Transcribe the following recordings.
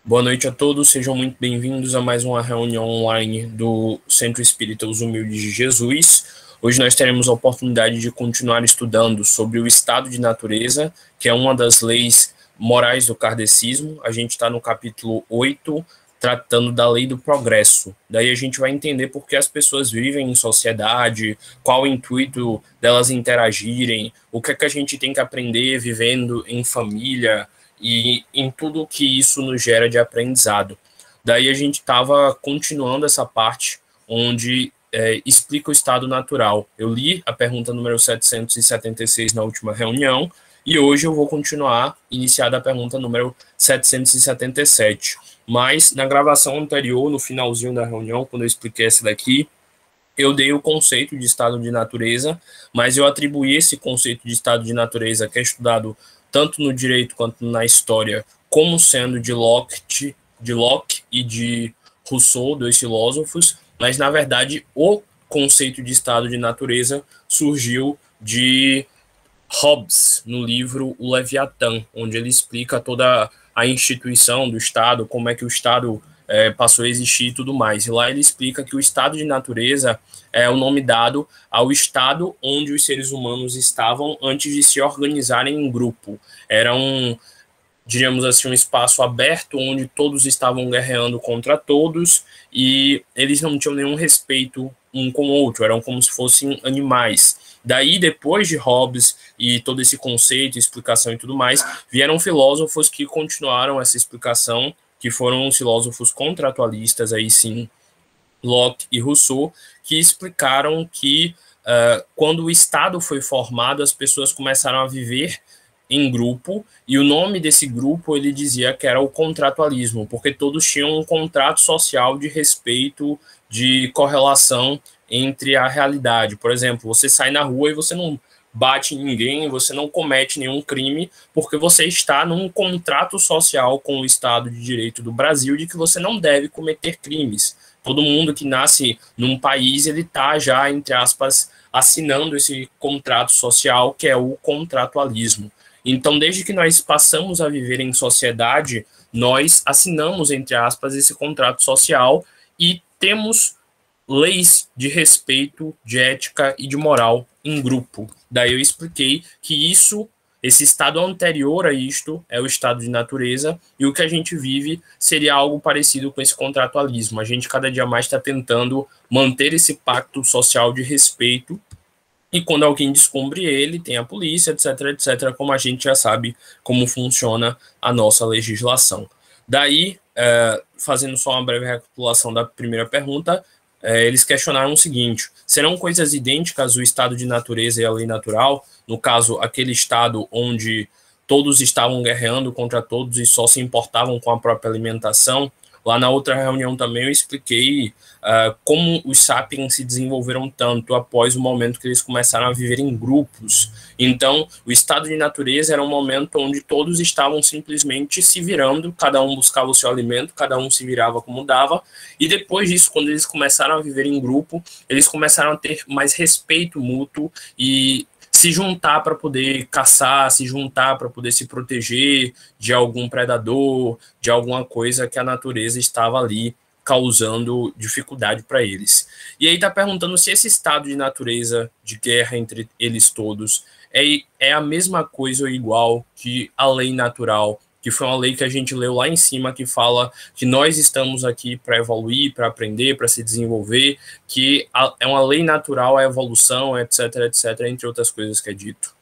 Boa noite a todos, sejam muito bem-vindos a mais uma reunião online do Centro Espírita Os Humildes de Jesus. Hoje nós teremos a oportunidade de continuar estudando sobre o estado de natureza, que é uma das leis morais do kardecismo. A gente está no capítulo 8, tratando da lei do progresso. Daí a gente vai entender por que as pessoas vivem em sociedade, qual o intuito delas interagirem, o que é que a gente tem que aprender vivendo em família, e em tudo que isso nos gera de aprendizado. Daí a gente estava continuando essa parte onde explica o estado natural. Eu li a pergunta número 776 na última reunião, e hoje eu vou continuar, iniciar a pergunta número 777. Mas na gravação anterior, no finalzinho da reunião, quando eu expliquei essa daqui, eu dei o conceito de estado de natureza, mas eu atribuí esse conceito de estado de natureza, que é estudado tanto no direito quanto na história, como sendo de Locke e de Rousseau, dois filósofos, mas, na verdade, o conceito de estado de natureza surgiu de Hobbes, no livro O Leviatã, onde ele explica toda a instituição do Estado, como é que o Estado passou a existir e tudo mais. E lá ele explica que o estado de natureza é o nome dado ao estado onde os seres humanos estavam antes de se organizarem em grupo. Era diríamos assim, um espaço aberto onde todos estavam guerreando contra todos e eles não tinham nenhum respeito um com o outro, eram como se fossem animais. Daí, depois de Hobbes e todo esse conceito, explicação e tudo mais, vieram filósofos que continuaram essa explicação, que foram os filósofos contratualistas, aí sim, Locke e Rousseau, que explicaram que quando o Estado foi formado, as pessoas começaram a viver em grupo, e o nome desse grupo ele dizia que era o contratualismo, porque todos tinham um contrato social de respeito, de correlação entre a realidade. Por exemplo, você sai na rua e você não bate em ninguém, você não comete nenhum crime, porque você está num contrato social com o Estado de Direito do Brasil de que você não deve cometer crimes. Todo mundo que nasce num país, ele está já, entre aspas, assinando esse contrato social, que é o contratualismo. Então, desde que nós passamos a viver em sociedade, nós assinamos, entre aspas, esse contrato social e temos leis de respeito, de ética e de moral em grupo. Daí eu expliquei que esse estado anterior a isto é o estado de natureza, e o que a gente vive seria algo parecido com esse contratualismo. A gente cada dia mais está tentando manter esse pacto social de respeito, e quando alguém descobre ele, tem a polícia, etc, etc, como a gente já sabe como funciona a nossa legislação. Daí, fazendo só uma breve recapitulação da primeira pergunta, eles questionaram o seguinte: serão coisas idênticas o estado de natureza e a lei natural? No caso, aquele estado onde todos estavam guerreando contra todos e só se importavam com a própria alimentação? Lá na outra reunião também eu expliquei como os sapiens se desenvolveram tanto após o momento que eles começaram a viver em grupos. Então, o estado de natureza era um momento onde todos estavam simplesmente se virando, cada um buscava o seu alimento, cada um se virava como dava, e depois disso, quando eles começaram a viver em grupo, eles começaram a ter mais respeito mútuo e se juntar para poder caçar, se juntar para poder se proteger de algum predador, de alguma coisa que a natureza estava ali causando dificuldade para eles. E aí está perguntando se esse estado de natureza, de guerra entre eles todos, é a mesma coisa ou igual que a lei natural, que foi uma lei que a gente leu lá em cima, que fala que nós estamos aqui para evoluir, para aprender, para se desenvolver, que é uma lei natural a evolução, etc, etc, entre outras coisas que é dito.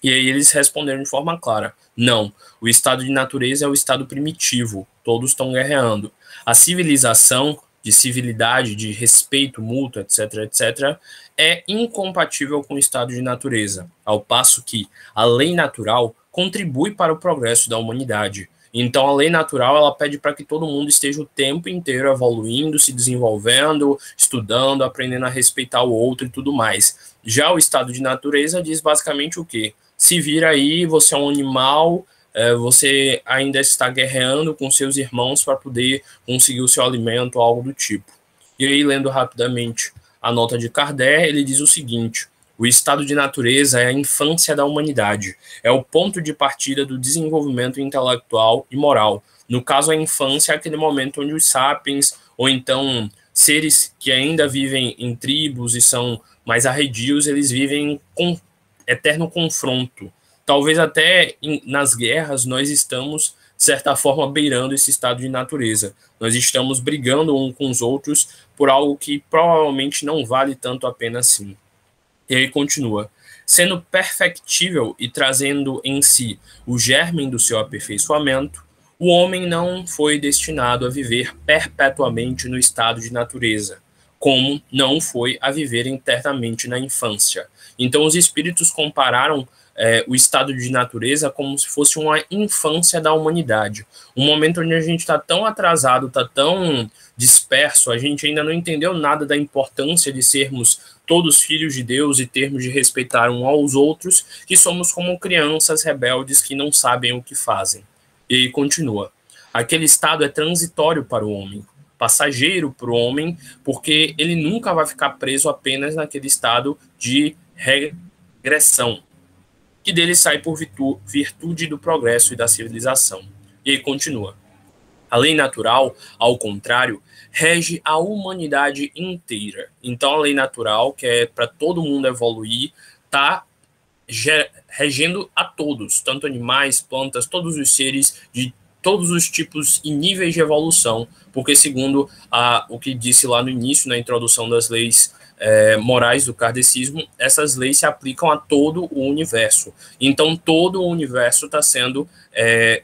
E aí eles responderam de forma clara: não, o estado de natureza é o estado primitivo, todos estão guerreando. A civilização, de civilidade, de respeito mútuo, etc, etc, é incompatível com o estado de natureza, ao passo que a lei natural contribui para o progresso da humanidade. Então, a lei natural, ela pede para que todo mundo esteja o tempo inteiro evoluindo, se desenvolvendo, estudando, aprendendo a respeitar o outro e tudo mais. Já o estado de natureza diz basicamente o quê? Se vira aí, você é um animal, você ainda está guerreando com seus irmãos para poder conseguir o seu alimento ou algo do tipo. E aí, lendo rapidamente a nota de Kardec, ele diz o seguinte: O estado de natureza é a infância da humanidade, é o ponto de partida do desenvolvimento intelectual e moral. No caso, a infância é aquele momento onde os sapiens, ou então seres que ainda vivem em tribos e são mais arredios, eles vivem com eterno confronto. Talvez até nas guerras nós estamos, de certa forma, beirando esse estado de natureza. Nós estamos brigando uns com os outros por algo que provavelmente não vale tanto a pena assim. E aí continua. Sendo perfectível e trazendo em si o germe do seu aperfeiçoamento, o homem não foi destinado a viver perpetuamente no estado de natureza, como não foi a viver internamente na infância. Então, os espíritos compararam o estado de natureza como se fosse uma infância da humanidade. Um momento onde a gente está tão atrasado, está tão disperso, a gente ainda não entendeu nada da importância de sermos todos filhos de Deus e termos de respeitar uns aos outros, que somos como crianças rebeldes que não sabem o que fazem. E continua. Aquele estado é transitório para o homem, passageiro para o homem, porque ele nunca vai ficar preso apenas naquele estado de regressão, que dele sai por virtude do progresso e da civilização. E aí continua. A lei natural, ao contrário, rege a humanidade inteira. Então, a lei natural, que é para todo mundo evoluir, está regendo a todos, tanto animais, plantas, todos os seres de todos os tipos e níveis de evolução, porque segundo o que disse lá no início, na introdução das leis morais do kardecismo, essas leis se aplicam a todo o universo. Então, todo o universo está sendo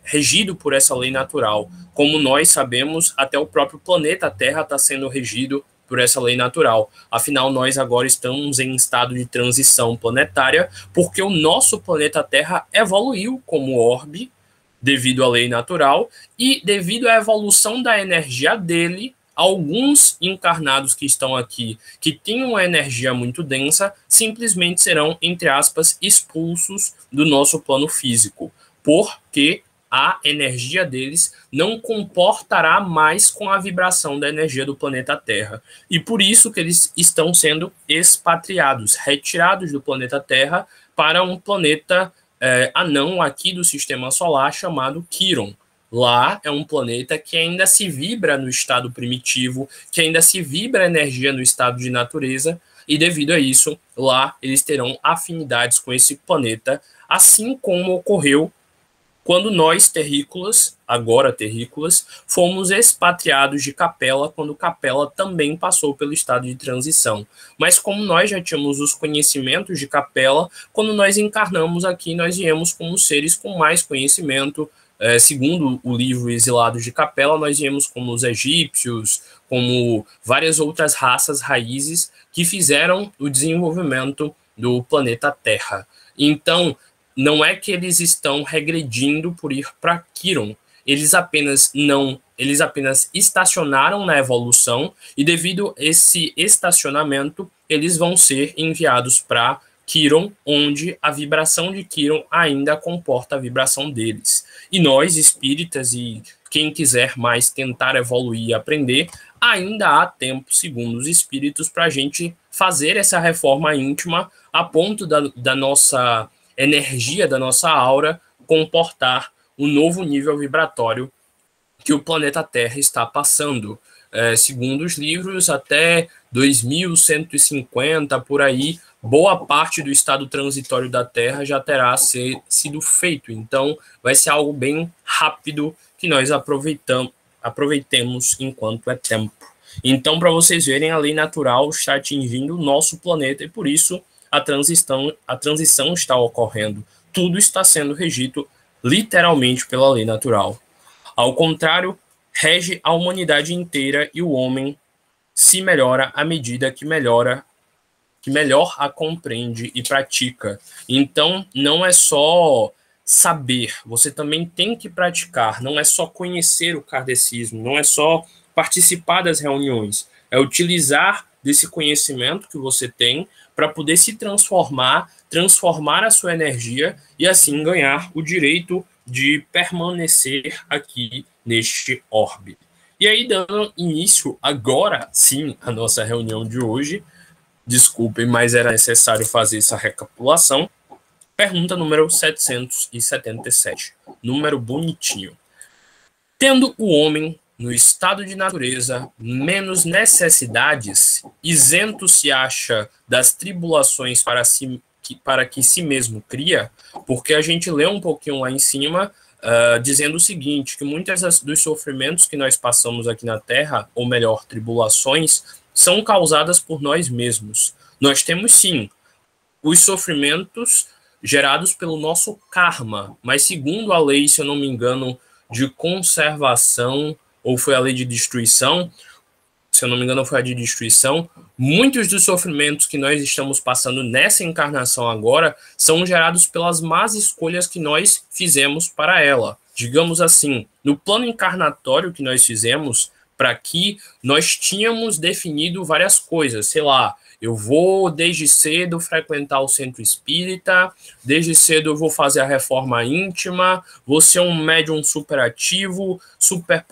regido por essa lei natural. Como nós sabemos, até o próprio planeta Terra está sendo regido por essa lei natural. Afinal, nós agora estamos em estado de transição planetária, porque o nosso planeta Terra evoluiu como orbe devido à lei natural e devido à evolução da energia dele, alguns encarnados que estão aqui, que têm uma energia muito densa, simplesmente serão, entre aspas, expulsos do nosso plano físico, porque a energia deles não comportará mais com a vibração da energia do planeta Terra. E por isso que eles estão sendo expatriados, retirados do planeta Terra para um planeta anão aqui do Sistema Solar chamado Quiron. Lá é um planeta que ainda se vibra no estado primitivo, que ainda se vibra a energia no estado de natureza, e devido a isso, lá eles terão afinidades com esse planeta, assim como ocorreu quando nós, terrícolas, agora terrícolas, fomos expatriados de Capela, quando Capela também passou pelo estado de transição. Mas como nós já tínhamos os conhecimentos de Capela, quando nós encarnamos aqui, nós viemos como seres com mais conhecimento. Segundo o livro Exilados de Capela, nós viemos como os egípcios, como várias outras raças raízes que fizeram o desenvolvimento do planeta Terra. Então, não é que eles estão regredindo por ir para Quiron, eles apenas estacionaram na evolução e devido a esse estacionamento, eles vão ser enviados para Quiron, onde a vibração de Quiron ainda comporta a vibração deles. E nós, espíritas, e quem quiser mais tentar evoluir e aprender, ainda há tempo, segundo os espíritos, para a gente fazer essa reforma íntima a ponto da nossa energia, da nossa aura, comportar o novo nível vibratório que o planeta Terra está passando. Segundo os livros, até 2150, por aí, boa parte do estado transitório da Terra já terá sido feito. Então, vai ser algo bem rápido que nós aproveitemos enquanto é tempo. Então, para vocês verem, a lei natural está atingindo o nosso planeta e, por isso, a transição está ocorrendo. Tudo está sendo regido literalmente pela lei natural. Ao contrário, rege a humanidade inteira e o homem se melhora à medida que melhor a compreende e pratica. Então, não é só saber, você também tem que praticar, não é só conhecer o kardecismo, não é só participar das reuniões, é utilizar desse conhecimento que você tem para poder se transformar a sua energia e assim ganhar o direito de permanecer aqui neste orbe. E aí, dando início agora sim à nossa reunião de hoje, Desculpem, mas era necessário fazer essa recapitulação. Pergunta número 777. Número bonitinho. Tendo o homem, no estado de natureza, menos necessidades, isento se acha das tribulações para que si mesmo cria, porque a gente lê um pouquinho lá em cima, dizendo o seguinte, que muitos dos sofrimentos que nós passamos aqui na Terra, ou melhor, tribulações, são causadas por nós mesmos. Nós temos, sim, os sofrimentos gerados pelo nosso karma, mas segundo a lei, se eu não me engano, de conservação, ou foi a lei de destruição, se eu não me engano foi a de destruição, muitos dos sofrimentos que nós estamos passando nessa encarnação agora são gerados pelas más escolhas que nós fizemos para ela. Digamos assim, no plano encarnatório que nós fizemos, para que nós tínhamos definido várias coisas, sei lá, eu vou desde cedo frequentar o centro espírita, desde cedo eu vou fazer a reforma íntima, vou ser um médium superativo, super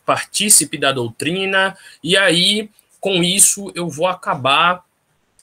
partícipe da doutrina, e aí, com isso, eu vou acabar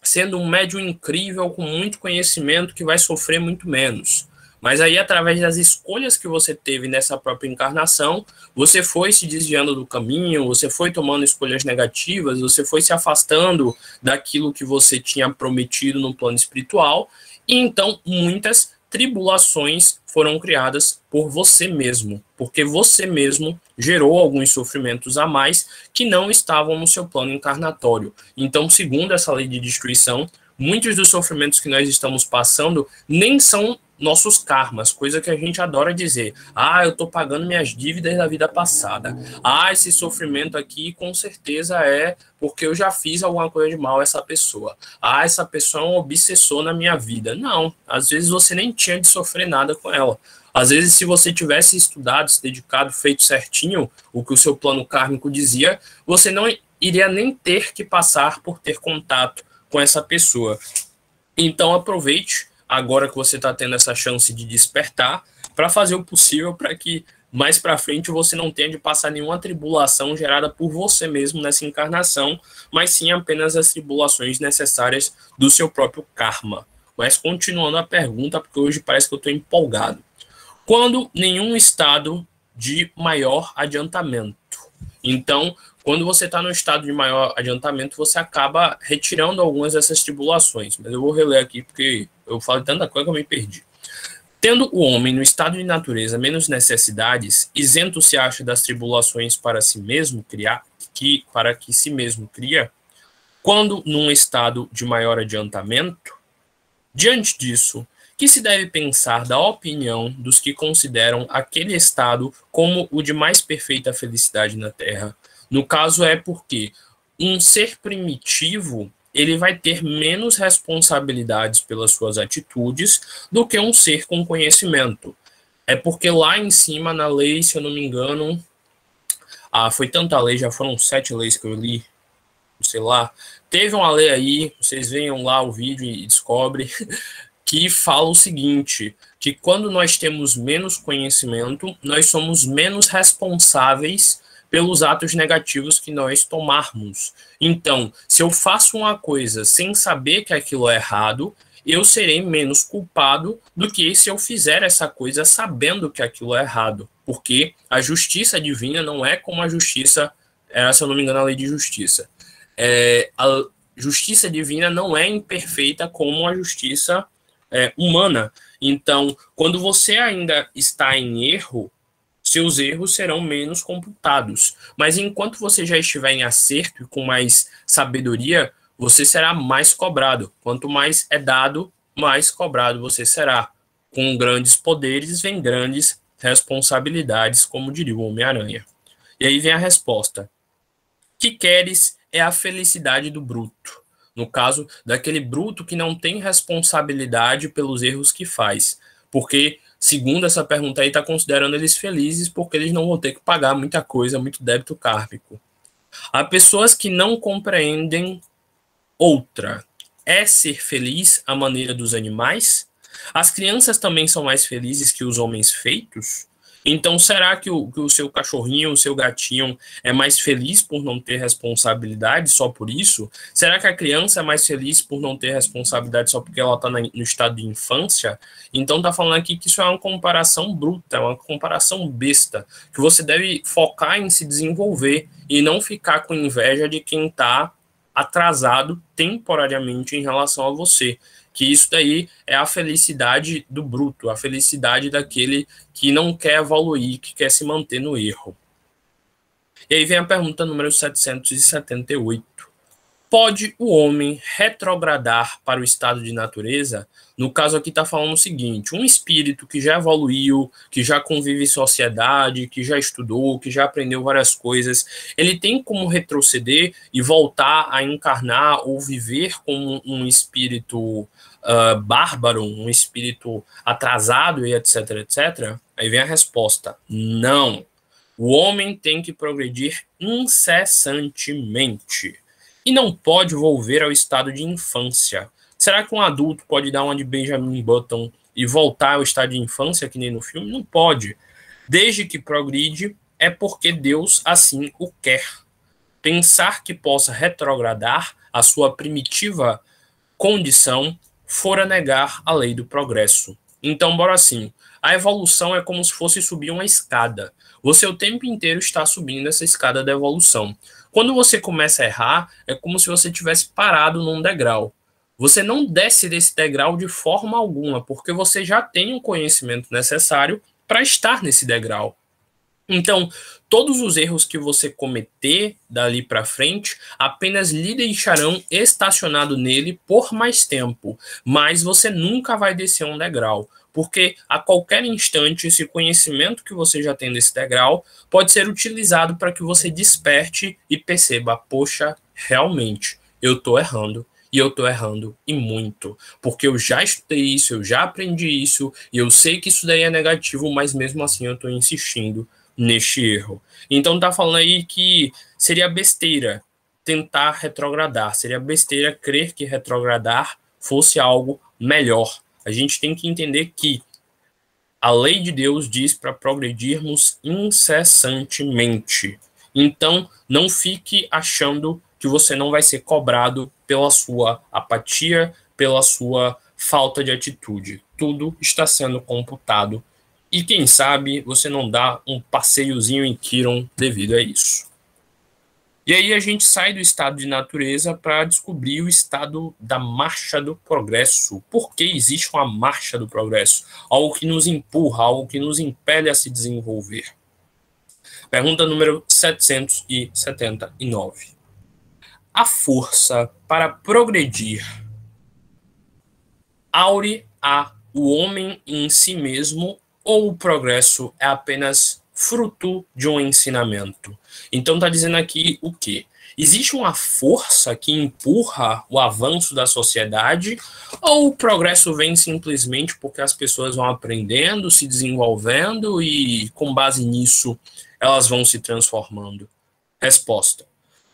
sendo um médium incrível, com muito conhecimento, que vai sofrer muito menos. Mas aí, através das escolhas que você teve nessa própria encarnação, você foi se desviando do caminho, você foi tomando escolhas negativas, você foi se afastando daquilo que você tinha prometido no plano espiritual, e então muitas tribulações foram criadas por você mesmo, porque você mesmo gerou alguns sofrimentos a mais que não estavam no seu plano encarnatório. Então, segundo essa lei de destruição, muitos dos sofrimentos que nós estamos passando nem são nossos karmas, coisa que a gente adora dizer. Ah, eu estou pagando minhas dívidas da vida passada. Ah, esse sofrimento aqui com certeza é porque eu já fiz alguma coisa de mal a essa pessoa. Ah, essa pessoa é um obsessor na minha vida. Não, às vezes você nem tinha de sofrer nada com ela. Às vezes, se você tivesse estudado, se dedicado, feito certinho o que o seu plano kármico dizia, você não iria nem ter que passar por ter contato com essa pessoa. Então, aproveite agora que você está tendo essa chance de despertar, para fazer o possível para que mais para frente você não tenha de passar nenhuma tribulação gerada por você mesmo nessa encarnação, mas sim apenas as tribulações necessárias do seu próprio karma. Mas continuando a pergunta, porque hoje parece que eu estou empolgado. Quando nenhum estado de maior adiantamento. Então, quando você está no estado de maior adiantamento, você acaba retirando algumas dessas tribulações. Mas eu vou reler aqui, porque eu falo tanta coisa que eu me perdi. Tendo o homem no estado de natureza menos necessidades, isento se acha das tribulações para si mesmo para que si mesmo cria, quando num estado de maior adiantamento, diante disso, que se deve pensar da opinião dos que consideram aquele estado como o de mais perfeita felicidade na Terra? No caso é porque um ser primitivo ele vai ter menos responsabilidades pelas suas atitudes do que um ser com conhecimento. É porque lá em cima, na lei, se eu não me engano, foi tanta lei, já foram 7 leis que eu li, sei lá, teve uma lei aí, vocês venham lá o vídeo e descobrem, que fala o seguinte, que quando nós temos menos conhecimento, nós somos menos responsáveis pelos atos negativos que nós tomarmos. Então, se eu faço uma coisa sem saber que aquilo é errado, eu serei menos culpado do que se eu fizer essa coisa sabendo que aquilo é errado. Porque a justiça divina não é como a justiça, se eu não me engano, a lei de justiça. A justiça divina não é imperfeita como a justiça humana. Então, quando você ainda está em erro, seus erros serão menos computados. Mas enquanto você já estiver em acerto e com mais sabedoria, você será mais cobrado. Quanto mais é dado, mais cobrado você será. Com grandes poderes vem grandes responsabilidades, como diria o Homem-Aranha. E aí vem a resposta. Que queres é a felicidade do bruto. No caso, daquele bruto que não tem responsabilidade pelos erros que faz. Porque, segundo essa pergunta aí, está considerando eles felizes porque eles não vão ter que pagar muita coisa, muito débito kármico. Há pessoas que não compreendem outra. É ser feliz à maneira dos animais? As crianças também são mais felizes que os homens feitos? Então, será que o seu cachorrinho, o seu gatinho é mais feliz por não ter responsabilidade só por isso? Será que a criança é mais feliz por não ter responsabilidade só porque ela está no estado de infância? Então, tá falando aqui que isso é uma comparação bruta, é uma comparação besta, que você deve focar em se desenvolver e não ficar com inveja de quem está atrasado temporariamente em relação a você. Que isso daí é a felicidade do bruto, a felicidade daquele que não quer evoluir, que quer se manter no erro. E aí vem a pergunta número 778. Pode o homem retrogradar para o estado de natureza? No caso aqui está falando o seguinte, um espírito que já evoluiu, que já convive em sociedade, que já estudou, que já aprendeu várias coisas, ele tem como retroceder e voltar a encarnar ou viver como um espírito bárbaro, um espírito atrasado e etc, etc? Aí vem a resposta, não. O homem tem que progredir incessantemente e não pode volver ao estado de infância. Será que um adulto pode dar uma de Benjamin Button e voltar ao estado de infância, que nem no filme? Não pode. Desde que progride, é porque Deus assim o quer. Pensar que possa retrogradar a sua primitiva condição fora negar a lei do progresso. Então, bora assim. A evolução é como se fosse subir uma escada. Você o tempo inteiro está subindo essa escada da evolução. Quando você começa a errar, é como se você tivesse parado num degrau. Você não desce desse degrau de forma alguma, porque você já tem o conhecimento necessário para estar nesse degrau. Então, todos os erros que você cometer dali para frente apenas lhe deixarão estacionado nele por mais tempo, mas você nunca vai descer um degrau, porque a qualquer instante esse conhecimento que você já tem nesse degrau pode ser utilizado para que você desperte e perceba, poxa, realmente, eu estou errando. E eu estou errando e muito, porque eu já estudei isso, eu já aprendi isso, e eu sei que isso daí é negativo, mas mesmo assim eu estou insistindo neste erro. Então tá falando aí que seria besteira tentar retrogradar, seria besteira crer que retrogradar fosse algo melhor. A gente tem que entender que a lei de Deus diz para progredirmos incessantemente. Então não fique achando que você não vai ser cobrado pela sua apatia, pela sua falta de atitude. Tudo está sendo computado. E quem sabe você não dá um passeiozinho em Kiron devido a isso. E aí a gente sai do estado de natureza para descobrir o estado da marcha do progresso. Por que existe uma marcha do progresso? Algo que nos empurra, algo que nos impele a se desenvolver. Pergunta número 779. A força para progredir aure a o homem em si mesmo ou o progresso é apenas fruto de um ensinamento? Então está dizendo aqui o quê? Existe uma força que empurra o avanço da sociedade ou o progresso vem simplesmente porque as pessoas vão aprendendo, se desenvolvendo e com base nisso elas vão se transformando? Resposta.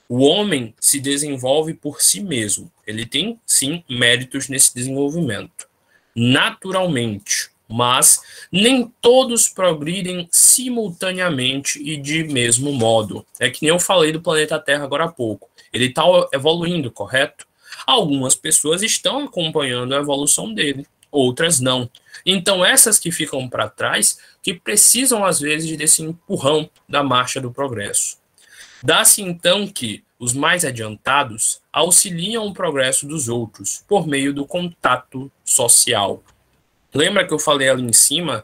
O homem se desenvolve por si mesmo. Ele tem, sim, méritos nesse desenvolvimento. Naturalmente, mas nem todos progridem simultaneamente e de mesmo modo. É que nem eu falei do planeta Terra agora há pouco. Ele está evoluindo, correto? Algumas pessoas estão acompanhando a evolução dele, outras não. Então, essas que ficam para trás, que precisam, às vezes, desse empurrão da marcha do progresso. Dá-se então que os mais adiantados auxiliam o progresso dos outros por meio do contato social. Lembra que eu falei ali em cima,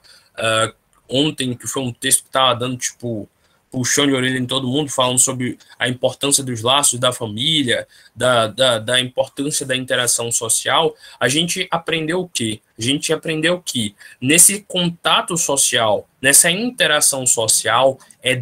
ontem, que foi um texto que estava dando, tipo, puxão de orelha em todo mundo, falando sobre a importância dos laços da família, da importância da interação social? A gente aprendeu o quê? A gente aprendeu que nesse contato social, nessa interação social, é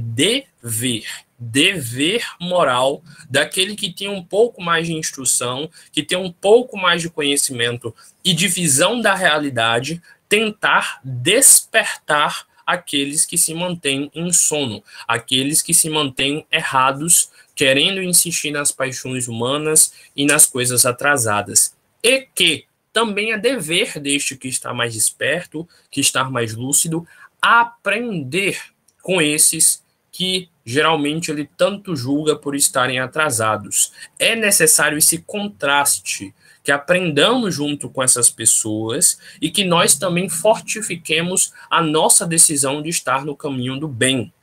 dever moral daquele que tem um pouco mais de instrução, que tem um pouco mais de conhecimento e de visão da realidade, tentar despertar aqueles que se mantêm em sono, aqueles que se mantêm errados, querendo insistir nas paixões humanas e nas coisas atrasadas. E que também é dever deste que está mais desperto, que está mais lúcido, aprender com esses que geralmente ele tanto julga por estarem atrasados. É necessário esse contraste, que aprendamos junto com essas pessoas e que nós também fortifiquemos a nossa decisão de estar no caminho do bem.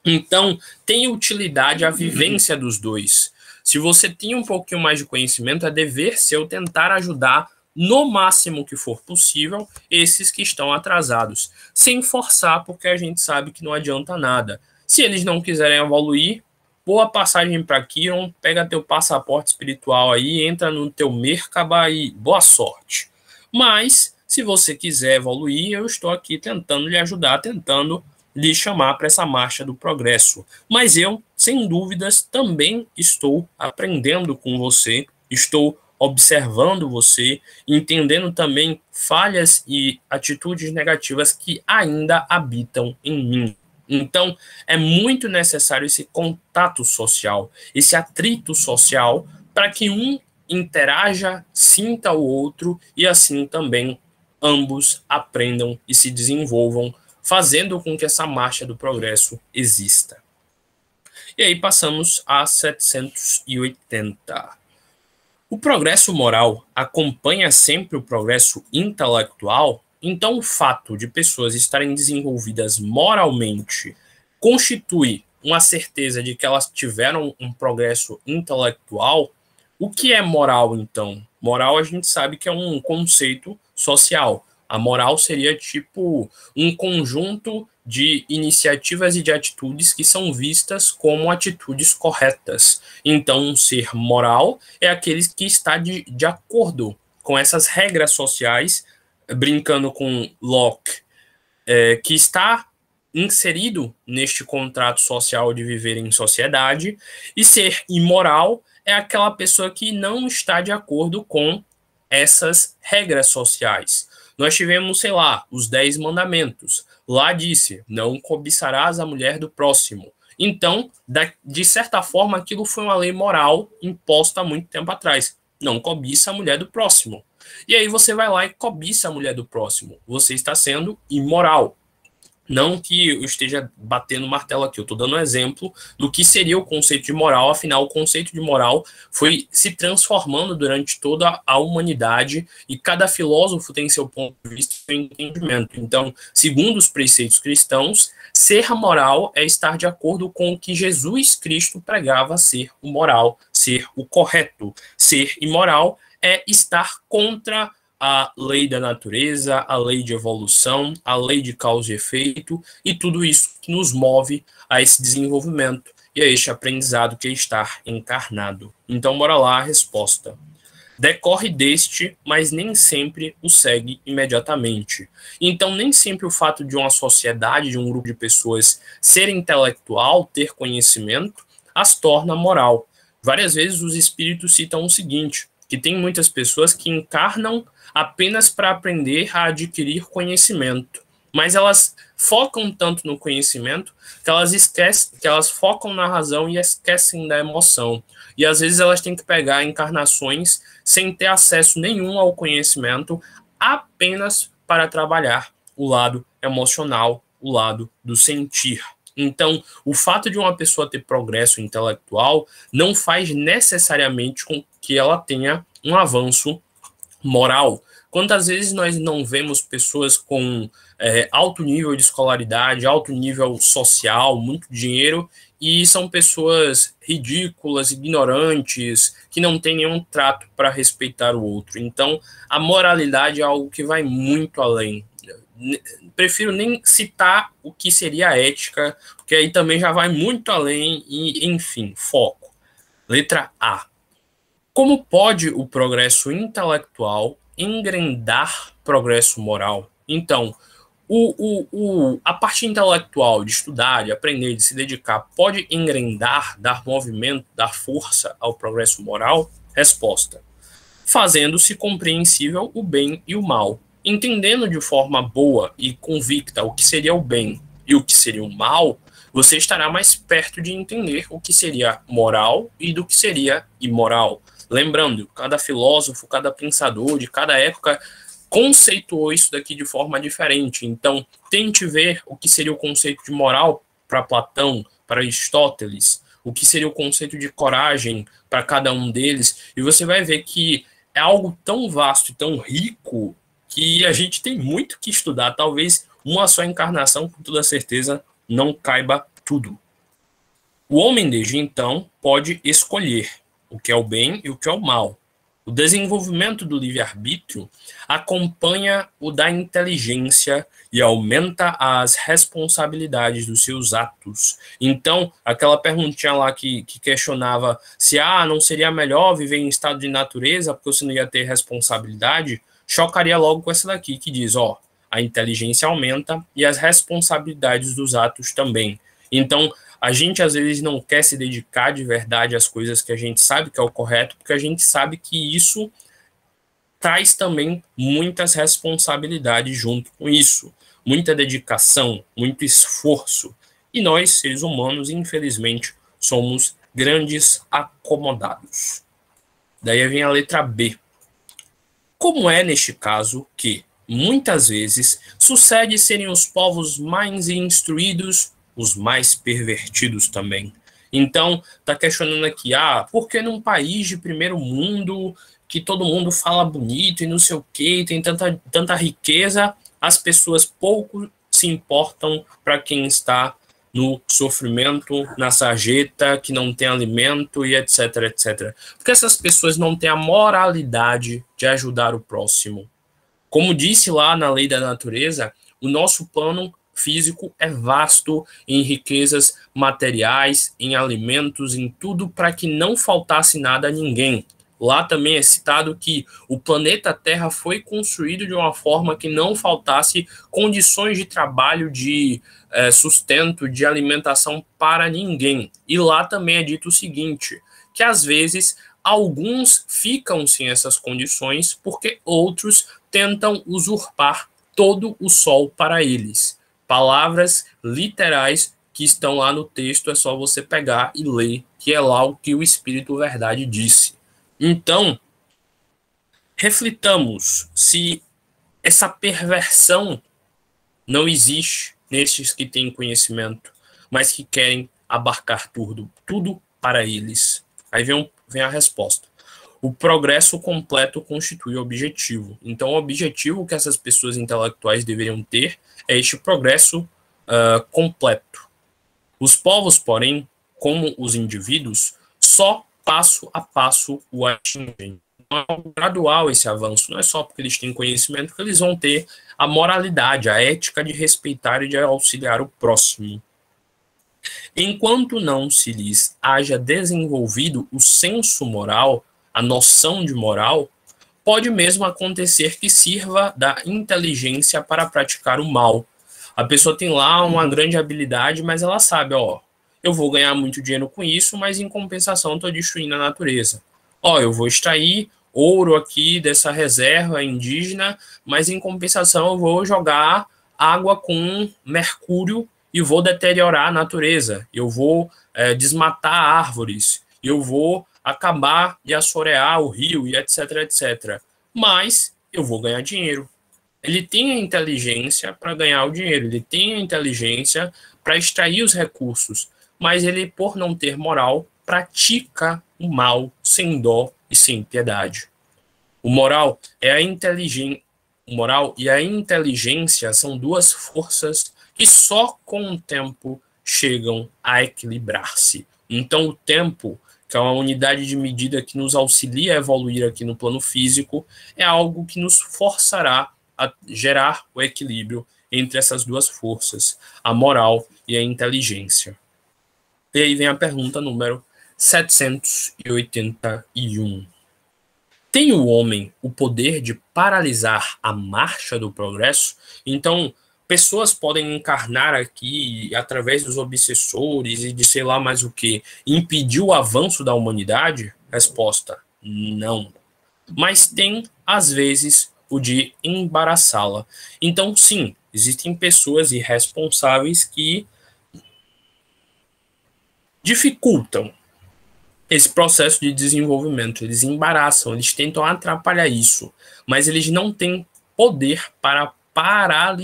Então, tem utilidade a vivência dos dois. Se você tem um pouquinho mais de conhecimento, é dever seu tentar ajudar no máximo que for possível esses que estão atrasados, sem forçar, porque a gente sabe que não adianta nada. Se eles não quiserem evoluir, boa passagem para Kiron, pega teu passaporte espiritual aí, entra no teu Merkaba e boa sorte. Mas, se você quiser evoluir, eu estou aqui tentando lhe ajudar, tentando lhe chamar para essa marcha do progresso. Mas eu, sem dúvidas, também estou aprendendo com você, estou observando você, entendendo também falhas e atitudes negativas que ainda habitam em mim. Então, é muito necessário esse contato social, esse atrito social, para que um interaja, sinta o outro e assim também ambos aprendam e se desenvolvam, fazendo com que essa marcha do progresso exista. E aí passamos a 780. O progresso moral acompanha sempre o progresso intelectual? Então, o fato de pessoas estarem desenvolvidas moralmente constitui uma certeza de que elas tiveram um progresso intelectual. O que é moral, então? Moral a gente sabe que é um conceito social. A moral seria tipo um conjunto de iniciativas e de atitudes que são vistas como atitudes corretas. Então, um ser moral é aquele que está de acordo com essas regras sociais, brincando com Locke, que está inserido neste contrato social de viver em sociedade, e ser imoral é aquela pessoa que não está de acordo com essas regras sociais. Nós tivemos, sei lá, os 10 mandamentos. Lá disse, não cobiçarás a mulher do próximo. Então, de certa forma, aquilo foi uma lei moral imposta há muito tempo atrás. Não cobiça a mulher do próximo. E aí você vai lá e cobiça a mulher do próximo. Você está sendo imoral. Não que eu esteja batendo martelo aqui, eu estou dando um exemplo do que seria o conceito de moral. Afinal, o conceito de moral foi se transformando durante toda a humanidade e cada filósofo tem seu ponto de vista e seu entendimento. Então, segundo os preceitos cristãos, ser moral é estar de acordo com o que Jesus Cristo pregava ser o moral, ser o correto. Ser imoral é estar contra a lei da natureza, a lei de evolução, a lei de causa e efeito, e tudo isso que nos move a esse desenvolvimento e a este aprendizado que é estar encarnado. Então, bora lá a resposta. Decorre deste, mas nem sempre o segue imediatamente. Então, nem sempre o fato de uma sociedade, de um grupo de pessoas ser intelectual, ter conhecimento, as torna moral. Várias vezes os espíritos citam o seguinte, que tem muitas pessoas que encarnam apenas para aprender a adquirir conhecimento, mas elas focam tanto no conhecimento que elas esquecem, que elas focam na razão e esquecem da emoção. E às vezes elas têm que pegar encarnações sem ter acesso nenhum ao conhecimento, apenas para trabalhar o lado emocional, o lado do sentir. Então, o fato de uma pessoa ter progresso intelectual não faz necessariamente com que ela tenha um avanço moral. Quantas vezes nós não vemos pessoas com alto nível de escolaridade, alto nível social, muito dinheiro, e são pessoas ridículas, ignorantes, que não têm nenhum trato para respeitar o outro. Então, a moralidade é algo que vai muito além. Prefiro nem citar o que seria a ética, porque aí também já vai muito além e, enfim, foco. Letra A. Como pode o progresso intelectual engrandar progresso moral? Então, a parte intelectual de estudar, de aprender, de se dedicar, pode engrandar, dar movimento, dar força ao progresso moral? Resposta. Fazendo-se compreensível o bem e o mal. Entendendo de forma boa e convicta o que seria o bem e o que seria o mal, você estará mais perto de entender o que seria moral e do que seria imoral. Lembrando, cada filósofo, cada pensador de cada época conceituou isso daqui de forma diferente. Então, tente ver o que seria o conceito de moral para Platão, para Aristóteles, o que seria o conceito de coragem para cada um deles, e você vai ver que é algo tão vasto e tão rico que a gente tem muito que estudar. Talvez uma só encarnação, com toda certeza, não caiba tudo. O homem, desde então, pode escolher o que é o bem e o que é o mal. O desenvolvimento do livre-arbítrio acompanha o da inteligência e aumenta as responsabilidades dos seus atos. Então, aquela perguntinha lá que questionava se não seria melhor viver em estado de natureza porque você não ia ter responsabilidade, chocaria logo com essa daqui que diz, a inteligência aumenta e as responsabilidades dos atos também. Então, a gente às vezes não quer se dedicar de verdade às coisas que a gente sabe que é o correto, porque a gente sabe que isso traz também muitas responsabilidades junto com isso, muita dedicação, muito esforço. E nós, seres humanos, infelizmente, somos grandes acomodados. Daí vem a letra B. Como é neste caso que, muitas vezes, sucede serem os povos mais instruídos os mais pervertidos também. Então, está questionando aqui, por que num país de primeiro mundo, que todo mundo fala bonito e não sei o quê, tem tanta riqueza, as pessoas pouco se importam para quem está no sofrimento, na sarjeta, que não tem alimento e etc, etc. Porque essas pessoas não têm a moralidade de ajudar o próximo. Como disse lá na lei da natureza, o nosso plano físico é vasto em riquezas materiais, em alimentos, em tudo para que não faltasse nada a ninguém. Lá também é citado que o planeta Terra foi construído de uma forma que não faltasse condições de trabalho, de sustento, de alimentação para ninguém. E lá também é dito o seguinte, que às vezes alguns ficam sem essas condições porque outros tentam usurpar todo o sol para eles. Palavras literais que estão lá no texto, é só você pegar e ler, que é lá o que o Espírito Verdade disse. Então, reflitamos se essa perversão não existe nesses que têm conhecimento, mas que querem abarcar tudo para eles. Aí vem a resposta. O progresso completo constitui o objetivo. Então, o objetivo que essas pessoas intelectuais deveriam ter é este progresso completo. Os povos, porém, como os indivíduos, só passo a passo o atingem. Não é gradual esse avanço, não é só porque eles têm conhecimento que eles vão ter a moralidade, a ética de respeitar e de auxiliar o próximo. Enquanto não se lhes haja desenvolvido o senso moral, a noção de moral, pode mesmo acontecer que sirva da inteligência para praticar o mal. A pessoa tem lá uma grande habilidade, mas ela sabe, eu vou ganhar muito dinheiro com isso, mas em compensação estou destruindo a natureza. Eu vou extrair ouro aqui dessa reserva indígena, mas em compensação eu vou jogar água com mercúrio e vou deteriorar a natureza. Eu vou desmatar árvores, eu vou acabar de assorear o rio e etc, etc. Mas eu vou ganhar dinheiro. Ele tem a inteligência para ganhar o dinheiro, ele tem a inteligência para extrair os recursos, mas ele, por não ter moral, pratica o mal sem dó e sem piedade. O moral e a inteligência são duas forças que só com o tempo chegam a equilibrar-se. Então, o tempo, que é uma unidade de medida que nos auxilia a evoluir aqui no plano físico, é algo que nos forçará a gerar o equilíbrio entre essas duas forças, a moral e a inteligência. E aí vem a pergunta número 781. Tem o homem o poder de paralisar a marcha do progresso? Então, pessoas podem encarnar aqui, através dos obsessores e de sei lá mais o que, impedir o avanço da humanidade? Resposta, não. Mas tem, às vezes, o de embaraçá-la. Então, sim, existem pessoas irresponsáveis que dificultam esse processo de desenvolvimento, eles embaraçam, eles tentam atrapalhar isso, mas eles não têm poder para parar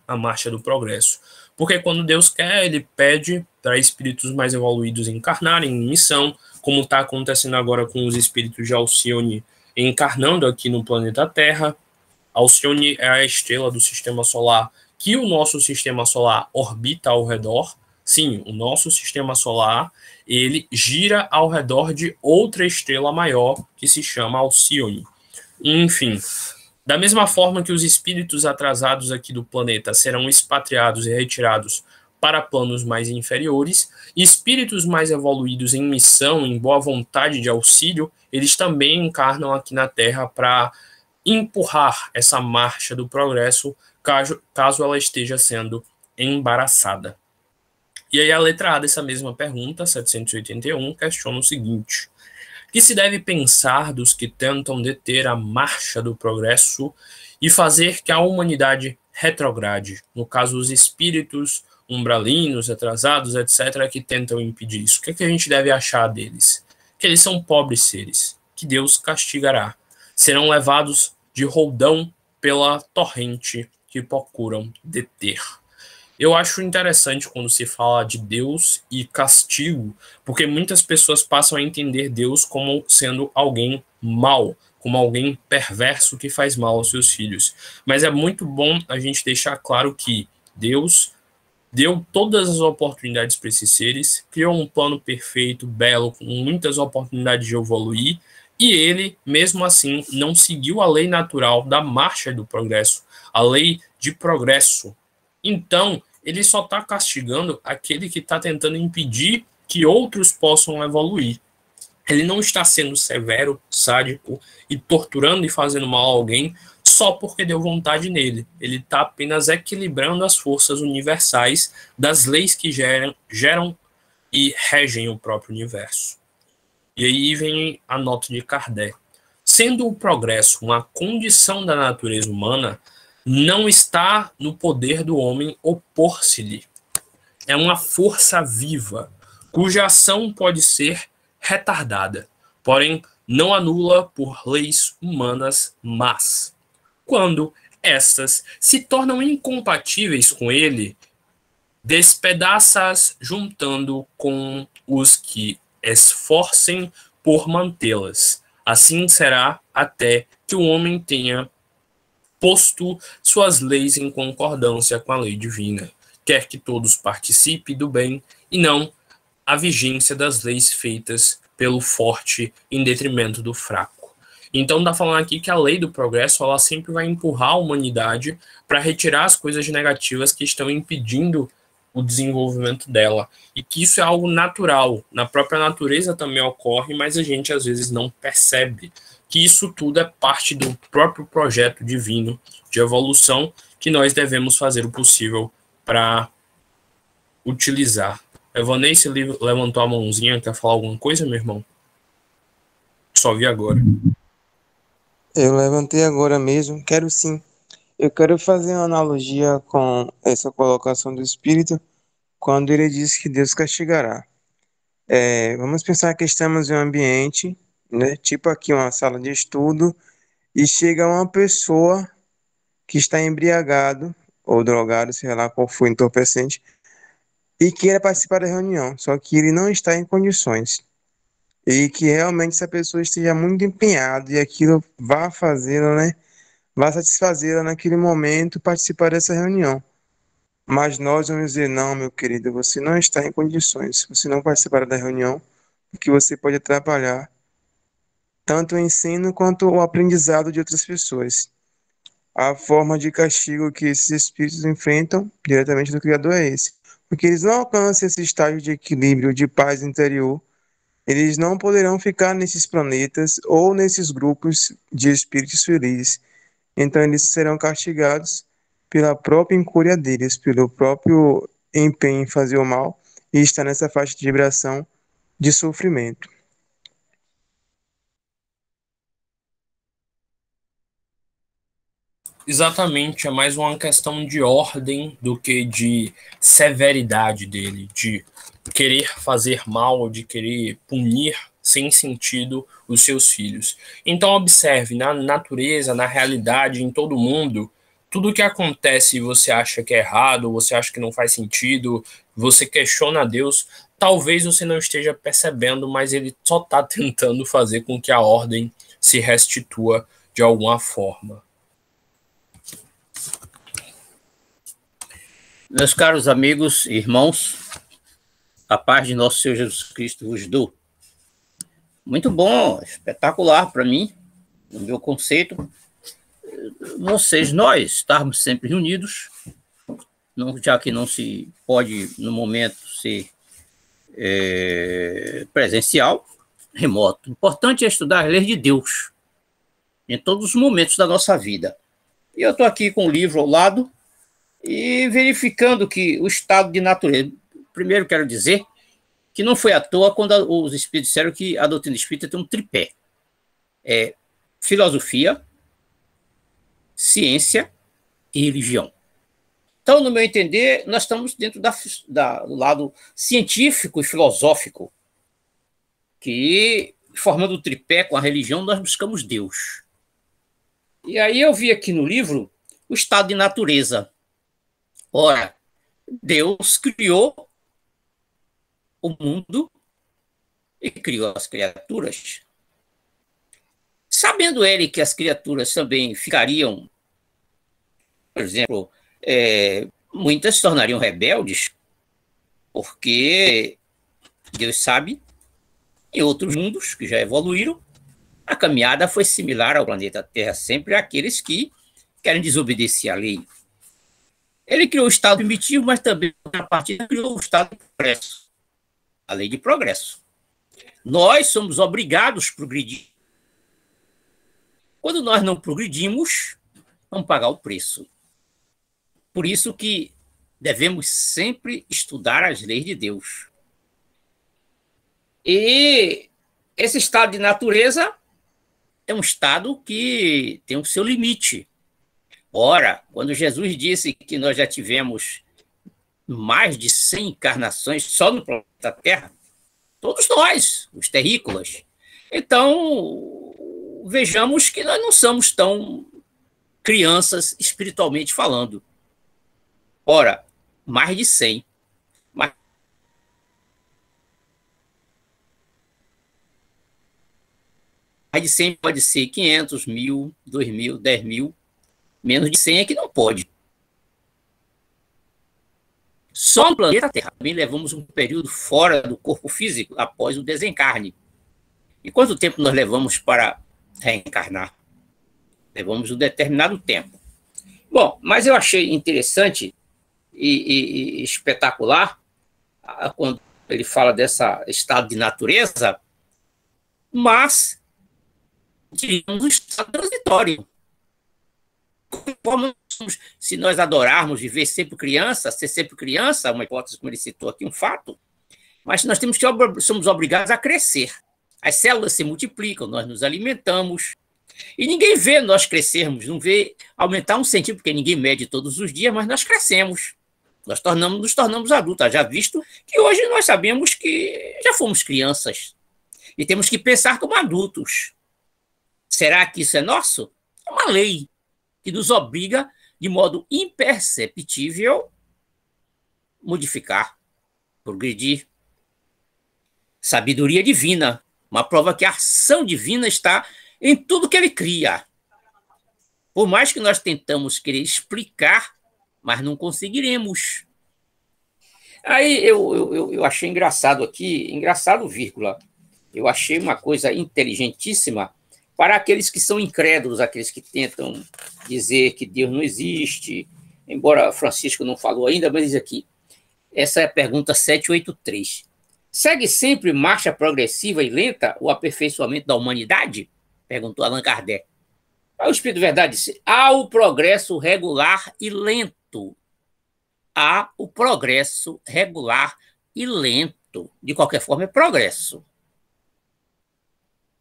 a marcha do progresso. Porque quando Deus quer, ele pede para espíritos mais evoluídos encarnarem em missão, como está acontecendo agora com os espíritos de Alcione encarnando aqui no planeta Terra. Alcione é a estrela do sistema solar que o nosso sistema solar orbita ao redor. Sim, o nosso sistema solar, ele gira ao redor de outra estrela maior que se chama Alcione. Enfim, da mesma forma que os espíritos atrasados aqui do planeta serão expatriados e retirados para planos mais inferiores, espíritos mais evoluídos em missão, em boa vontade de auxílio, eles também encarnam aqui na Terra para empurrar essa marcha do progresso, caso ela esteja sendo embaraçada. E aí a letra A dessa mesma pergunta, 781, questiona o seguinte: que se deve pensar dos que tentam deter a marcha do progresso e fazer que a humanidade retrograde, no caso os espíritos umbralinos, atrasados, etc., que tentam impedir isso? O que a gente deve achar deles? Que eles são pobres seres, que Deus castigará. Serão levados de roldão pela torrente que procuram deter. Eu acho interessante quando se fala de Deus e castigo, porque muitas pessoas passam a entender Deus como sendo alguém mau, como alguém perverso que faz mal aos seus filhos. Mas é muito bom a gente deixar claro que Deus deu todas as oportunidades para esses seres, criou um plano perfeito, belo, com muitas oportunidades de evoluir, e ele, mesmo assim, não seguiu a lei natural da marcha do progresso, a lei de progresso. Então, ele só está castigando aquele que está tentando impedir que outros possam evoluir. Ele não está sendo severo, sádico e torturando e fazendo mal a alguém só porque deu vontade nele. Ele está apenas equilibrando as forças universais das leis que geram e regem o próprio universo. E aí vem a nota de Kardec. Sendo o progresso uma condição da natureza humana, não está no poder do homem opor-se-lhe. É uma força viva, cuja ação pode ser retardada, porém não anula por leis humanas más. Quando estas se tornam incompatíveis com ele, despedaça-as juntando com os que esforcem por mantê-las. Assim será até que o homem tenha posto suas leis em concordância com a lei divina, quer que todos participem do bem e não a vigência das leis feitas pelo forte em detrimento do fraco. Então está falando aqui que a lei do progresso ela sempre vai empurrar a humanidade para retirar as coisas negativas que estão impedindo o desenvolvimento dela. E que isso é algo natural. Na própria natureza também ocorre, mas a gente às vezes não percebe que isso tudo é parte do próprio projeto divino de evolução que nós devemos fazer o possível para utilizar. Evanei, se levantou a mãozinha, quer falar alguma coisa, meu irmão? Só vi agora. Eu levantei agora mesmo, quero sim. Eu quero fazer uma analogia com essa colocação do Espírito, quando ele diz que Deus castigará. Vamos pensar que estamos em um ambiente, né, tipo aqui uma sala de estudo, e chega uma pessoa que está embriagado, ou drogado, sei lá qual foi, entorpecente, e queira participar da reunião, só que ele não está em condições. E que realmente essa pessoa esteja muito empenhada e aquilo vá fazê-la, né, vá satisfazê-la naquele momento participar dessa reunião. Mas nós vamos dizer, não, meu querido, você não está em condições, você não participará da reunião, porque você pode atrapalhar tanto o ensino quanto o aprendizado de outras pessoas. A forma de castigo que esses espíritos enfrentam diretamente do Criador é esse. Porque eles não alcançam esse estágio de equilíbrio, de paz interior, eles não poderão ficar nesses planetas ou nesses grupos de espíritos felizes. Então eles serão castigados pela própria incúria deles, pelo próprio empenho em fazer o mal e estar nessa faixa de vibração de sofrimento. Exatamente, é mais uma questão de ordem do que de severidade dele, de querer fazer mal, de querer punir sem sentido os seus filhos. Então observe, na natureza, na realidade, em todo mundo, tudo que acontece e você acha que é errado, você acha que não faz sentido, você questiona Deus, talvez você não esteja percebendo, mas ele só está tentando fazer com que a ordem se restitua de alguma forma. Meus caros amigos e irmãos, a paz de nosso Senhor Jesus Cristo vos dou. Muito bom, espetacular para mim, no meu conceito, nós estarmos sempre reunidos, já que não se pode, no momento, ser presencial, remoto. O importante é estudar as leis de Deus em todos os momentos da nossa vida. E eu estou aqui com o livro ao lado e verificando que o estado de natureza... Primeiro quero dizer que não foi à toa quando os espíritos disseram que a doutrina espírita tem um tripé. É filosofia, ciência e religião. Então, no meu entender, nós estamos dentro do lado científico e filosófico, que, formando o tripé com a religião, nós buscamos Deus. E aí eu vi aqui no livro o estado de natureza. Ora, Deus criou o mundo e criou as criaturas. Sabendo ele que as criaturas também ficariam, por exemplo, muitas se tornariam rebeldes, porque Deus sabe, em outros mundos que já evoluíram, a caminhada foi similar ao planeta Terra, sempre àqueles que querem desobedecer à lei. Ele criou o estado primitivo, mas também, a partir criou o estado de progresso, a lei de progresso. Nós somos obrigados a progredir. Quando nós não progredimos, vamos pagar o preço. Por isso que devemos sempre estudar as leis de Deus. E esse estado de natureza é um estado que tem o seu limite. Ora, quando Jesus disse que nós já tivemos mais de 100 encarnações só no planeta Terra, todos nós, os terrícolas. Então, vejamos que nós não somos tão crianças espiritualmente falando. Ora, mais de 100. Mais de 100 pode ser 500, 1.000, 2.000, 10.000. Menos de 100 é que não pode. Só no planeta Terra também levamos um período fora do corpo físico após o desencarne. E quanto tempo nós levamos para reencarnar? Levamos um determinado tempo. Bom, mas eu achei interessante e espetacular quando ele fala dessa estado de natureza, mas diríamos um estado transitório. Se nós adorarmos viver sempre criança, ser sempre criança, uma hipótese como ele citou aqui, um fato, mas nós somos obrigados a crescer. As células se multiplicam, nós nos alimentamos, e ninguém vê nós crescermos, não vê aumentar 1 centímetro, porque ninguém mede todos os dias, mas nós crescemos. Nós nos tornamos adultos, já visto que hoje nós sabemos que já fomos crianças e temos que pensar como adultos. Será que isso é nosso? É uma lei que nos obriga, de modo imperceptível, modificar, progredir. Sabedoria divina, uma prova que a ação divina está em tudo que ele cria. Por mais que nós tentamos querer explicar, mas não conseguiremos. Aí eu achei engraçado aqui, engraçado, vírgula, eu achei uma coisa inteligentíssima para aqueles que são incrédulos, aqueles que tentam dizer que Deus não existe, embora Francisco não falou ainda, mas diz aqui, essa é a pergunta 783. Segue sempre marcha progressiva e lenta o aperfeiçoamento da humanidade? Perguntou Allan Kardec. Aí o Espírito de Verdade disse, há o progresso regular e lento. Há o progresso regular e lento. De qualquer forma, é progresso.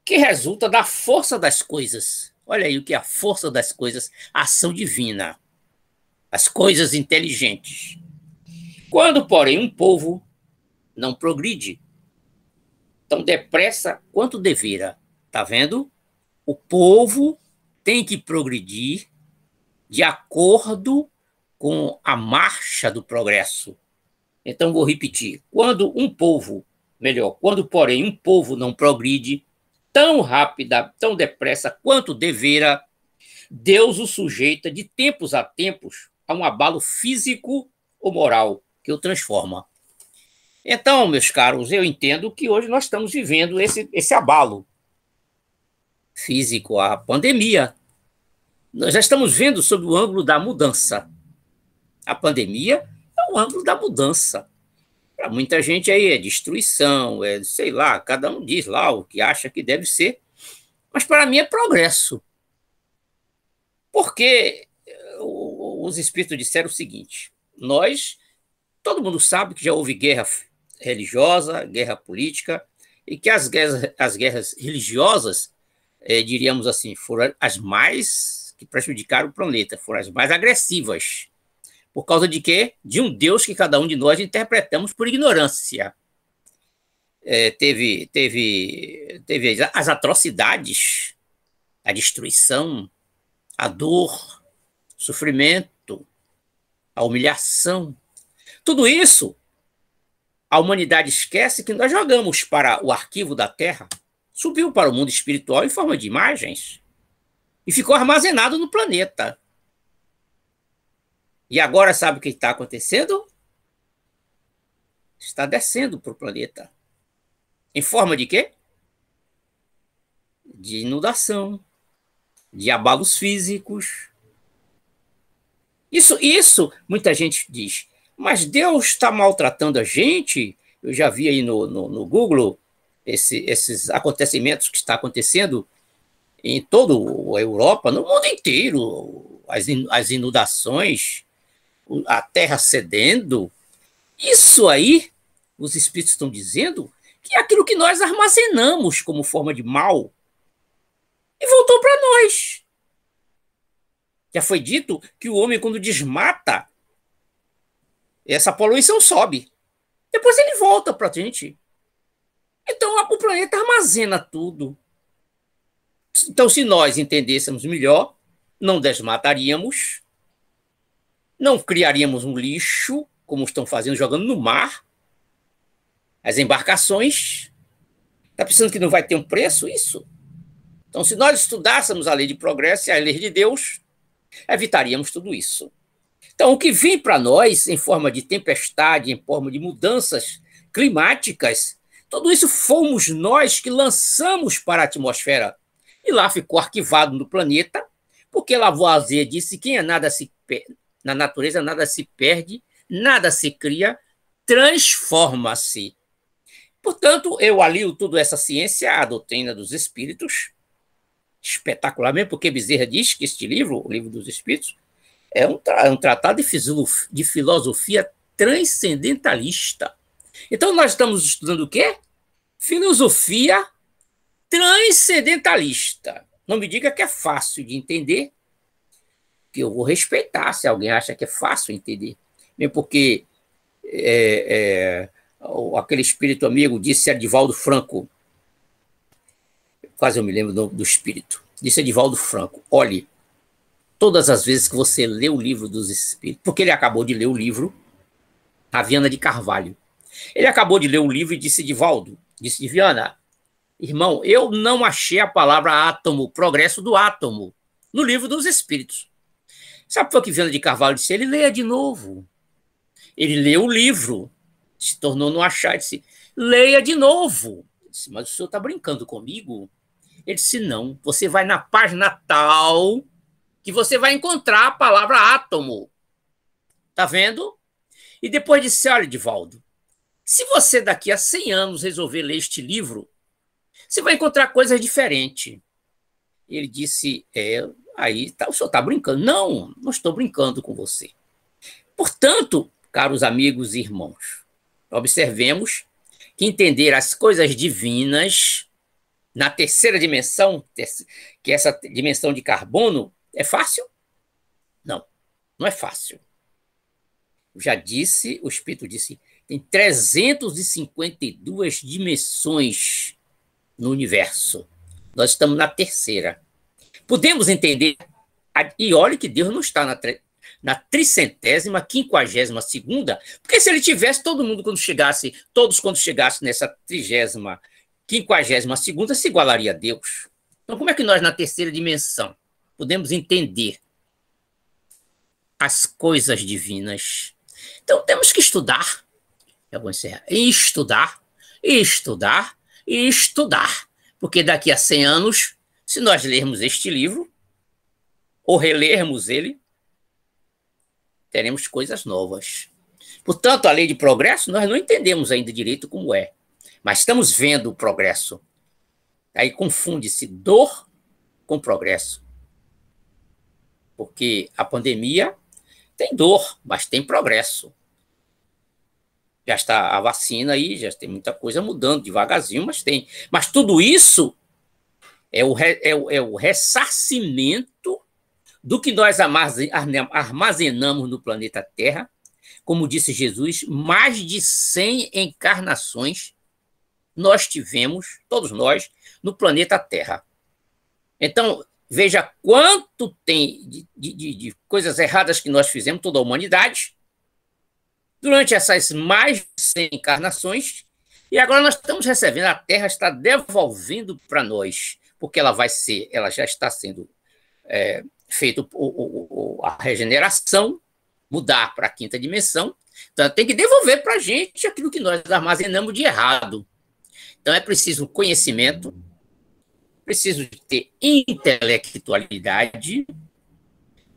Que resulta da força das coisas. Olha aí o que é a força das coisas, a ação divina. As coisas inteligentes. Quando, porém, um povo não progride, tão depressa quanto devera. Tá vendo? O povo tem que progredir de acordo com a marcha do progresso. Então, vou repetir. Quando, porém, um povo não progride tão rápida, tão depressa quanto devera, Deus o sujeita de tempos a tempos a um abalo físico ou moral que o transforma. Então, meus caros, eu entendo que hoje nós estamos vivendo esse abalo físico, a pandemia. Nós já estamos vendo sob o ângulo da mudança. A pandemia é o ângulo da mudança. Para muita gente aí é destruição, sei lá, cada um diz lá o que acha que deve ser, mas para mim é progresso. Porque os espíritos disseram o seguinte: todo mundo sabe que já houve guerra religiosa, guerra política, e que as guerras religiosas, diríamos assim, foram as mais que prejudicaram o planeta, foram as mais agressivas. Por causa de quê? De um Deus que cada um de nós interpretamos por ignorância. Teve as atrocidades, a destruição, a dor, o sofrimento, a humilhação. Tudo isso, a humanidade esquece que nós jogamos para o arquivo da Terra, subiu para o mundo espiritual em forma de imagens e ficou armazenado no planeta. E agora sabe o que está acontecendo? Está descendo para o planeta. Em forma de quê? De inundação, de abalos físicos. Isso muita gente diz, mas Deus está maltratando a gente? Eu já vi aí no Google esses acontecimentos que está acontecendo em toda a Europa, no mundo inteiro, as inundações, a terra cedendo. Isso aí, os espíritos estão dizendo que é aquilo que nós armazenamos como forma de mal e voltou para nós. Já foi dito que o homem, quando desmata, essa poluição sobe. Depois ele volta para a gente. Então, o planeta armazena tudo. Então, se nós entendêssemos melhor, não desmataríamos, não criaríamos um lixo, como estão fazendo, jogando no mar, as embarcações. Está pensando que não vai ter um preço isso? Então, se nós estudássemos a lei de progresso e a lei de Deus, evitaríamos tudo isso. Então, o que vem para nós em forma de tempestade, em forma de mudanças climáticas, tudo isso fomos nós que lançamos para a atmosfera. E lá ficou arquivado no planeta, porque Lavoisier disse que na natureza nada se perde, nada se cria, transforma-se. Portanto, eu alio toda essa ciência à doutrina dos espíritos, espetacular mesmo, porque Bezerra diz que este livro, o Livro dos Espíritos, é um tratado de filosofia transcendentalista. Então, nós estamos estudando o quê? Filosofia transcendentalista. Não me diga que é fácil de entender, que eu vou respeitar se alguém acha que é fácil entender. Mesmo porque aquele espírito amigo disse Edivaldo Franco, quase eu me lembro do espírito, disse Edivaldo Franco: olhe, todas as vezes que você lê o Livro dos Espíritos, porque ele acabou de ler o livro A Viana de Carvalho, ele acabou de ler o livro e disse: Edivaldo, disse Viana, irmão, eu não achei a palavra átomo, progresso do átomo, no Livro dos Espíritos. Sabe por que Viana de Carvalho disse? Ele leia de novo. Ele leu o livro, se tornou no achar, disse: leia de novo. Eu disse: mas o senhor está brincando comigo? Ele disse: não, você vai na página tal que você vai encontrar a palavra átomo. Tá vendo? E depois disse: olha, Edivaldo, se você daqui a 100 anos resolver ler este livro, você vai encontrar coisas diferentes. Ele disse: aí tá, o senhor está brincando. Não, não estou brincando com você. Portanto, caros amigos e irmãos, observemos que entender as coisas divinas na terceira dimensão, que é essa dimensão de carbono, é fácil? Não, não é fácil. Já disse, o Espírito disse, tem 352 dimensões no universo. Nós estamos na terceira. Podemos entender, e olha que Deus não está na 352ª, porque se ele tivesse, todos quando chegasse nessa 352ª se igualaria a Deus. Então, como é que nós, na terceira dimensão, podemos entender as coisas divinas? Então, temos que estudar. Eu vou encerrar. Estudar, estudar e estudar. Porque daqui a 100 anos, se nós lermos este livro, ou relermos ele, teremos coisas novas. Portanto, a lei de progresso, nós não entendemos ainda direito como é. Mas estamos vendo o progresso. Aí confunde-se dor com progresso. Porque a pandemia tem dor, mas tem progresso. Já está a vacina aí, já tem muita coisa mudando devagarzinho, mas tem. Mas tudo isso é o ressarcimento do que nós armazenamos no planeta Terra. Como disse Jesus, mais de 100 encarnações nós tivemos, todos nós, no planeta Terra. Então, veja quanto tem de coisas erradas que nós fizemos, toda a humanidade, durante essas mais de 100 encarnações, e agora nós estamos recebendo, a Terra está devolvendo para nós, porque ela já está sendo feita a regeneração, mudar para a 5ª dimensão, então tem que devolver para a gente aquilo que nós armazenamos de errado. Então é preciso conhecimento, preciso ter intelectualidade,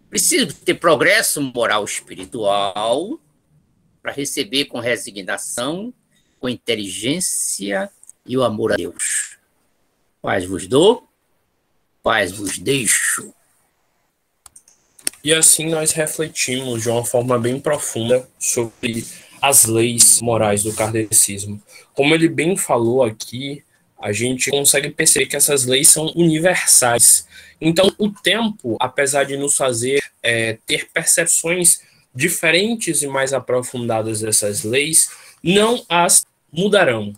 preciso ter progresso moral espiritual, para receber com resignação, com inteligência e o amor a Deus. Paz vos dou, paz vos deixo. E assim nós refletimos de uma forma bem profunda sobre as leis morais do kardecismo. Como ele bem falou aqui, a gente consegue perceber que essas leis são universais. Então, o tempo, apesar de nos fazer ter percepções diferentes e mais aprofundadas dessas leis, não as mudarão.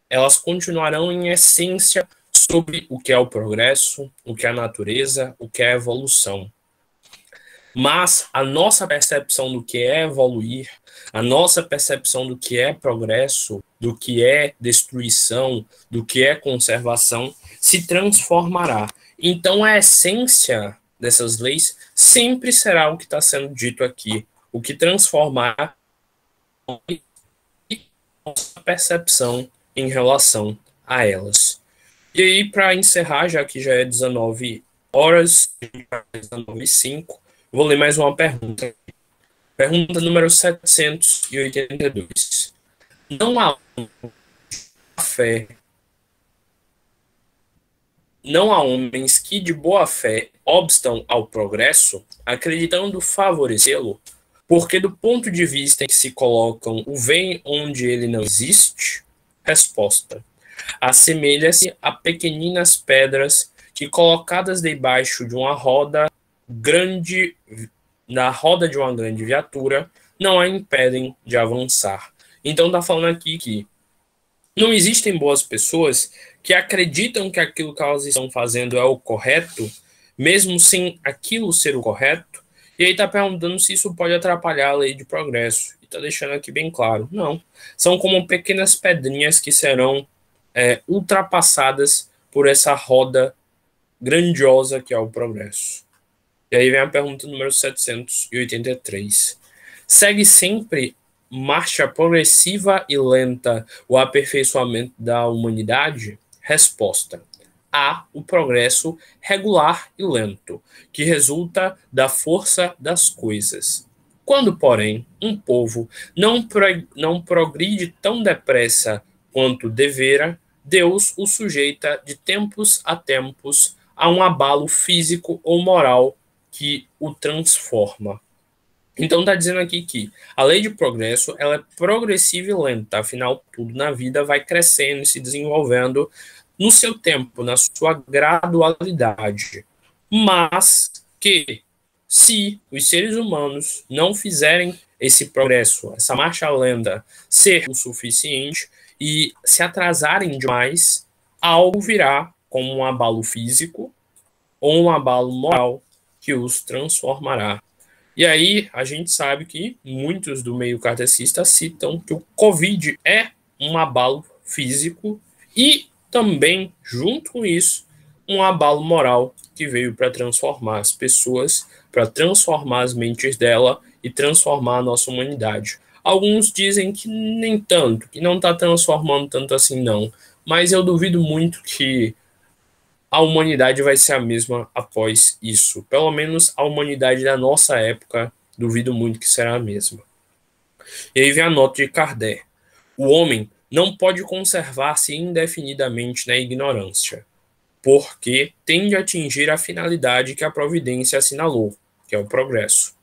Elas continuarão em essência sobre o que é o progresso, o que é a natureza, o que é a evolução. Mas a nossa percepção do que é evoluir, a nossa percepção do que é progresso, do que é destruição, do que é conservação, se transformará. Então, a essência dessas leis sempre será o que está sendo dito aqui, o que transformará a nossa percepção em relação a elas. E aí, para encerrar, já que já é 19 horas, 19h05, vou ler mais uma pergunta. Pergunta número 782. Não há fé. Não há homens que de boa fé obstam ao progresso, acreditando favorecê-lo, porque do ponto de vista em que se colocam o vem onde ele não existe? Resposta: assemelha-se a pequeninas pedras que, colocadas debaixo de uma roda grande, na roda de uma grande viatura, não a impedem de avançar. Então está falando aqui que não existem boas pessoas que acreditam que aquilo que elas estão fazendo é o correto, mesmo sem aquilo ser o correto, e aí está perguntando se isso pode atrapalhar a lei de progresso. E está deixando aqui bem claro, não. São como pequenas pedrinhas que serão ultrapassadas por essa roda grandiosa que é o progresso. E aí vem a pergunta número 783. Segue sempre marcha progressiva e lenta o aperfeiçoamento da humanidade? Resposta: há o progresso regular e lento, que resulta da força das coisas. Quando, porém, um povo não progride tão depressa quanto devera, Deus o sujeita de tempos a tempos a um abalo físico ou moral que o transforma. Então está dizendo aqui que a lei de progresso ela é progressiva e lenta, afinal tudo na vida vai crescendo e se desenvolvendo no seu tempo, na sua gradualidade, mas que se os seres humanos não fizerem esse progresso, essa marcha lenta ser o suficiente e se atrasarem demais, algo virá como um abalo físico ou um abalo moral que os transformará. E aí a gente sabe que muitos do meio kardecista citam que o Covid é um abalo físico e também, junto com isso, um abalo moral que veio para transformar as pessoas, para transformar as mentes dela e transformar a nossa humanidade. Alguns dizem que nem tanto, que não está transformando tanto assim não, mas eu duvido muito que a humanidade vai ser a mesma após isso. Pelo menos a humanidade da nossa época, duvido muito que será a mesma. E aí vem a nota de Kardec. O homem não pode conservar-se indefinidamente na ignorância, porque tende a atingir a finalidade que a providência assinalou, que é o progresso.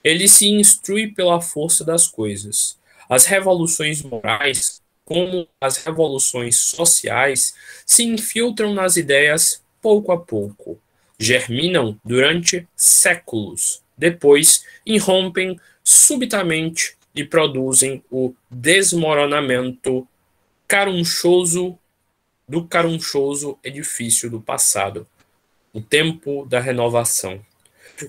Ele se instrui pela força das coisas. As revoluções morais, como as revoluções sociais, se infiltram nas ideias pouco a pouco, germinam durante séculos, depois irrompem subitamente e produzem o desmoronamento carunchoso edifício do passado, o tempo da renovação,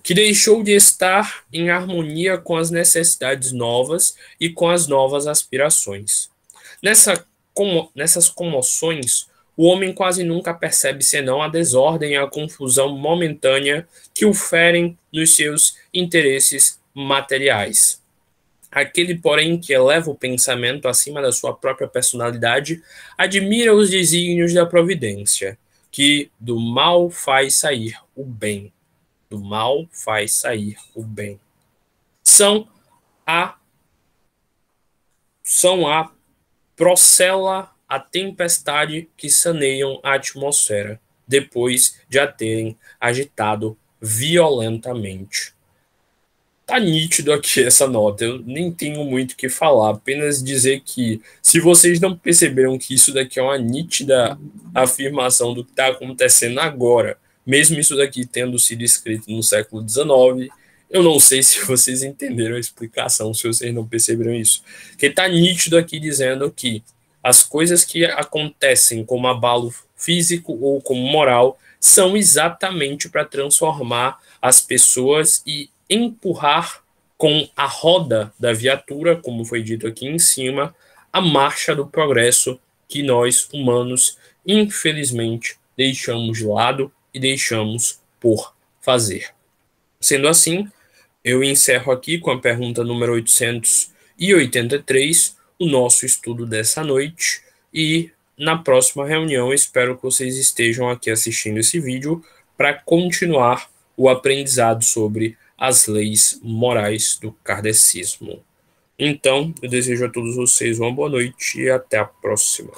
que deixou de estar em harmonia com as necessidades novas e com as novas aspirações. Nessas comoções, o homem quase nunca percebe senão a desordem e a confusão momentânea que o ferem nos seus interesses materiais. Aquele, porém, que eleva o pensamento acima da sua própria personalidade, admira os desígnios da providência, que do mal faz sair o bem. Do mal faz sair o bem. São a procela, a tempestade que saneiam a atmosfera, depois de a terem agitado violentamente. Tá nítido aqui essa nota, eu nem tenho muito o que falar, apenas dizer que se vocês não perceberam que isso daqui é uma nítida afirmação do que está acontecendo agora, mesmo isso daqui tendo sido escrito no século XIX, eu não sei se vocês entenderam a explicação, se vocês não perceberam isso. Porque tá nítido aqui dizendo que as coisas que acontecem como abalo físico ou como moral são exatamente para transformar as pessoas e empurrar com a roda da viatura, como foi dito aqui em cima, a marcha do progresso que nós, humanos, infelizmente, deixamos de lado e deixamos por fazer. Sendo assim, eu encerro aqui com a pergunta número 883, o nosso estudo dessa noite, e na próxima reunião espero que vocês estejam aqui assistindo esse vídeo para continuar o aprendizado sobre as leis morais do kardecismo. Então, eu desejo a todos vocês uma boa noite e até a próxima.